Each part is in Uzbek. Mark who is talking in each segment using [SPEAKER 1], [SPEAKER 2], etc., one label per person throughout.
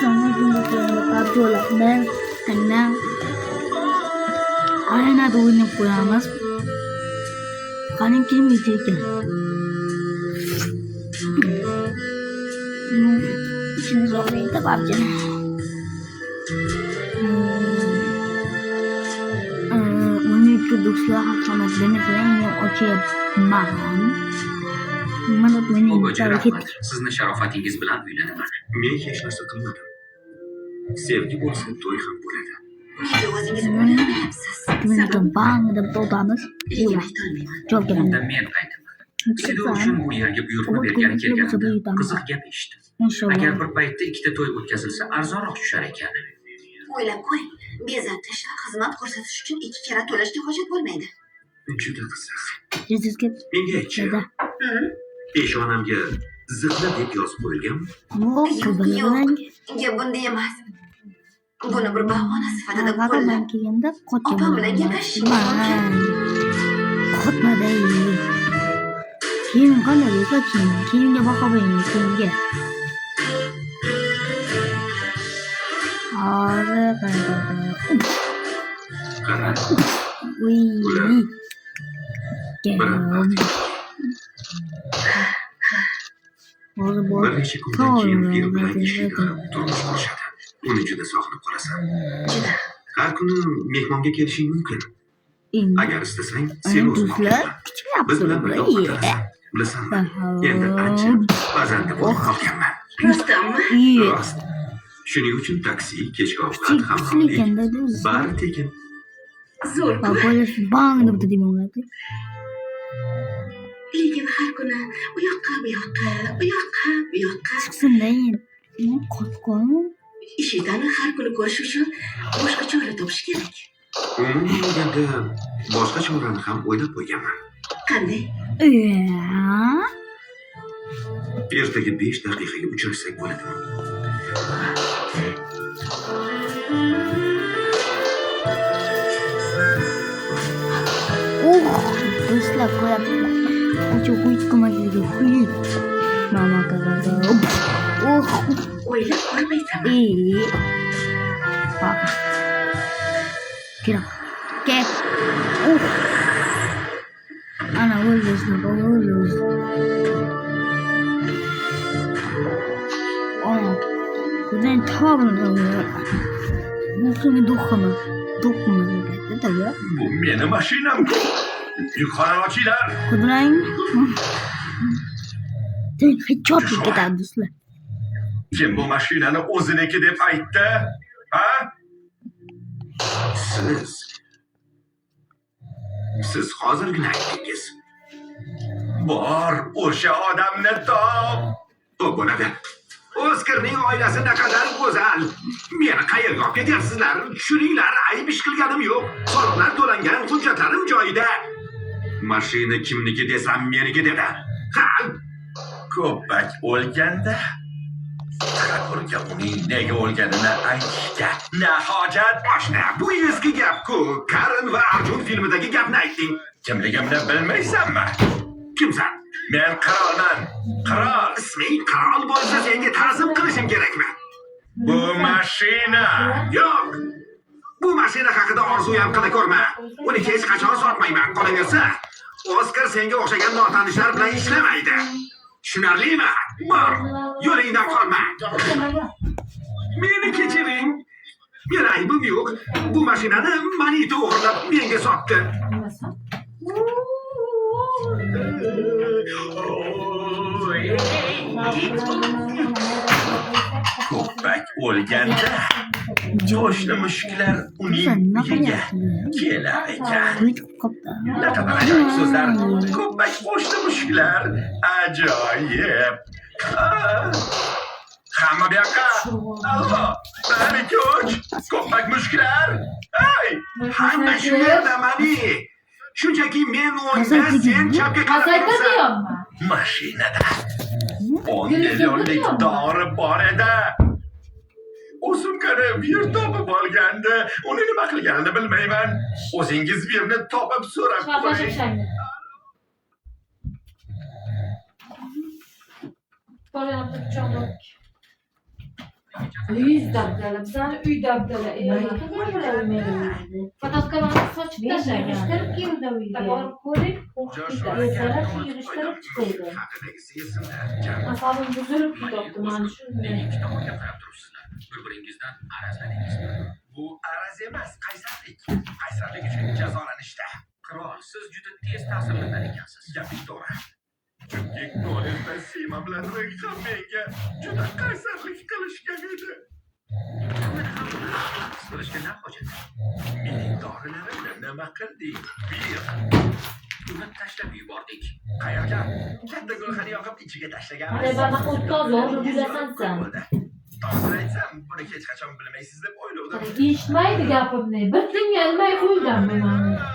[SPEAKER 1] Sonra kadrolarını hemen arenada oynayıp koyamaz. Kanin kim yiyecek? Şimdi zorlayı da bakacağım. Uni produksiya haqlamatlarni bilan ochyapman. Mana buni
[SPEAKER 2] sizni sharofatingiz bilan uylanaman.
[SPEAKER 3] Men hech narsa qilmadim. Sevgi bo'lsa to'y ham bo'ladi.
[SPEAKER 4] Nega o'zingiz o'ylamayapsiz?
[SPEAKER 1] Buni bang deb to'damiz.
[SPEAKER 4] Lekin aytolmayman.
[SPEAKER 1] Javob
[SPEAKER 2] Unda men qaytaman. Sido uchun bu yerga buyurtma bergani kelganimda qiziq gap eshitdim. Agar bir paytda ikkita to'y o'tkazilsa arzonroq tushar ekan.
[SPEAKER 4] O'ylab qo'ying. Bezatish va xizmat ko'rsatish uchun 2 karra to'lashga hojat bo'lmaydi.
[SPEAKER 3] Juda qiziq.
[SPEAKER 1] Sizga
[SPEAKER 3] Menga aytchi. Peshonamga ziqna deb yozib qo'yilganmi?
[SPEAKER 4] Gap bunda emas. Buni bir bahona sifatida qo'llab
[SPEAKER 1] kelganda
[SPEAKER 4] opam bilan gaplashishimiz mumkin.
[SPEAKER 1] Qotmadi. Keyin qanday bo'lsa keyinga baho bering, keyinga.
[SPEAKER 3] Qara.
[SPEAKER 1] Uy.
[SPEAKER 3] Bir necha kundan keyin er bilan ishida turmush qurishadi. Uni juda sog'inib qolasan.
[SPEAKER 4] Juda.
[SPEAKER 3] Har kuni mehmonga kelishing mumkin. Agar istasang, sen o'zing
[SPEAKER 1] do'stlar,
[SPEAKER 3] biz bilan birga ovqatlanasan. Bilasanmi? Endi ancha ba'zanda bo'lib qolganman.
[SPEAKER 4] Rostdanmi?
[SPEAKER 3] Rost. Shuning uchun taksi, kechki ovqat ham bari tekin.
[SPEAKER 4] Zo'r-ku.
[SPEAKER 1] Bang deb demoqda.
[SPEAKER 4] Lekin har kuni u yoqqa, bu yoqqa, u yoqqa, bu yoqqa.
[SPEAKER 1] Chiqsindayin. Qotqon.
[SPEAKER 4] Ishidani har kuni ko'rish uchun boshqa chora topish kerak.
[SPEAKER 3] Umuman olganda boshqa chorani ham o'ylab qo'yganman.
[SPEAKER 4] Qanday?
[SPEAKER 3] Ertaga 5 daqiqaga uchrashsak bo'ladimi?
[SPEAKER 1] Do'stlar qo'yapman. Acho qo'yib ko'magiga qo'yib. Mama qag'ada.
[SPEAKER 4] O'ylab ko'rmaysanmi?
[SPEAKER 1] Kira. Ke. Ana o'ldizmi, o'ldiz. Kudan tavırlar. Nasıl dokunma. Dokunma dedi ya.
[SPEAKER 3] Bu benim mashinam. Yuqori ochinglar.
[SPEAKER 1] Kudrang. Sen hiç çok ketadisizlar.
[SPEAKER 3] Kim bu mashinani o'ziniki deb aytdi? Ha? Siz hozirgina aytdingiz. Bor, o'sha odamni top. Bu bo'ladi. Oskarning oilasi naqadar go'zal. Meni qayerga olib ketyapsizlar? Tushuninglar, ayb ish qilganim yo'q. Soliqlar to'langan, hujjatlarim joyida. Mashina kimniki desam meniki dedi. Ha? Ko'ppak o'lganda Taqakurga uning nega o'lganini aytishga na hojat. Boshna, bu eski gap-ku. Karin va Arjun filmidagi gapni ayting. Kimligimni bilmaysanmi? Kimsan? Men qirolman. Qirol. Isming qirol bo'lsa senga ta'zim qilishim kerakmi? Bu mashina. Yo'q. Bu mashina haqida orzu ham qila ko'rma. Uni hech qachon sotmayman. Qolaversa, Oskar senga o'xshagan notanishlar bilan ishlamaydi. Tushunarlimi? Bor, yo'lingdan qolma. Meni kechiring. Meni aybim yo'q. Bu mashinani Manito o'g'irlab menga sotdi. Ko'ppak o'lganda jo'shli mushuklar uning uyiga kelar ekan. Naqadar ajoyib so'zlar. Ko'ppak qo'shni mushuklar. Ajoyib. Hamma bu yoqqa. Alloh, bari ko'ch. Ko'ppak mushuklar. Hey, hamma shu yerda mani. Shunchaki men o'ngda, sen chapga qarayapsan. Mashinada 10 millionlik dori bor edi. O'zimgina bir topib olganda, uni nima qilganini bilmayman. O'zingiz birni topib so'rab ko'ring.
[SPEAKER 5] Början av 14. Uy dabdala, bizani uy dabdala. Kimlar bilan o'ynaydi? Fotoskalarni sochib tashlagan. Yurishtirib keldi uyga. Borib ko'ring, ertalab yurishtirib chiqdi.
[SPEAKER 3] haqidagisi esimda.
[SPEAKER 5] Asabim buzilib ketibdi mana shunday.
[SPEAKER 2] Nega ikkita gapirib turibsizlar? Bir-biringizdan arazladingizmi?
[SPEAKER 3] Bu araz emas, qaysarlik. Qaysarlik uchun jazolanishda.
[SPEAKER 2] Qirol, siz juda tez ta'sirlanar ekansiz.
[SPEAKER 3] Gaping to'g'ri. Chunki ko'rinda Sima bilan Rayhon menga juda qaysarlik qilishgan edi.
[SPEAKER 2] Qilishga na hojat?
[SPEAKER 3] Mening dorilarimni nima qilding? Bir,
[SPEAKER 2] Uni tashlab yubordik.
[SPEAKER 3] qayerga? Katta gulxani yoqib ichiga tashlaganmiz.
[SPEAKER 5] Mana banaqa o'ttoz o'g'ri bilasan sen.
[SPEAKER 3] To'g'ri aytsam, buni hech qachon bilmaysiz deb o'ylovdim.
[SPEAKER 5] Eshitmaydi gapimni. Bir tinga ilmay qo'yganman mana.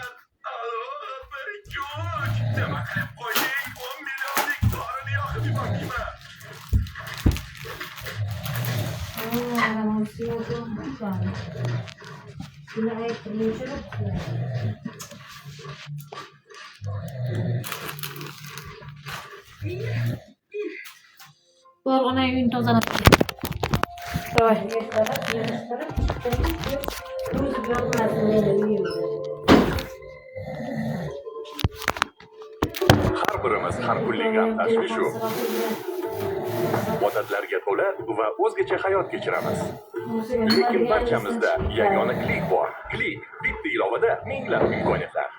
[SPEAKER 3] Bir kuch. Nima qilib qo'yding? 10 millionlik dorini yoqib yubordingmi?
[SPEAKER 5] Bor ona uyini tozalab. Davay.
[SPEAKER 6] Har birimiz har kunlik g'am tashvishu odatlarga to'la va o'zgacha hayot kechiramiz. Lekin barchamizda yagona klik bor. Klik bitta ilovada minglab imkoniyatlar.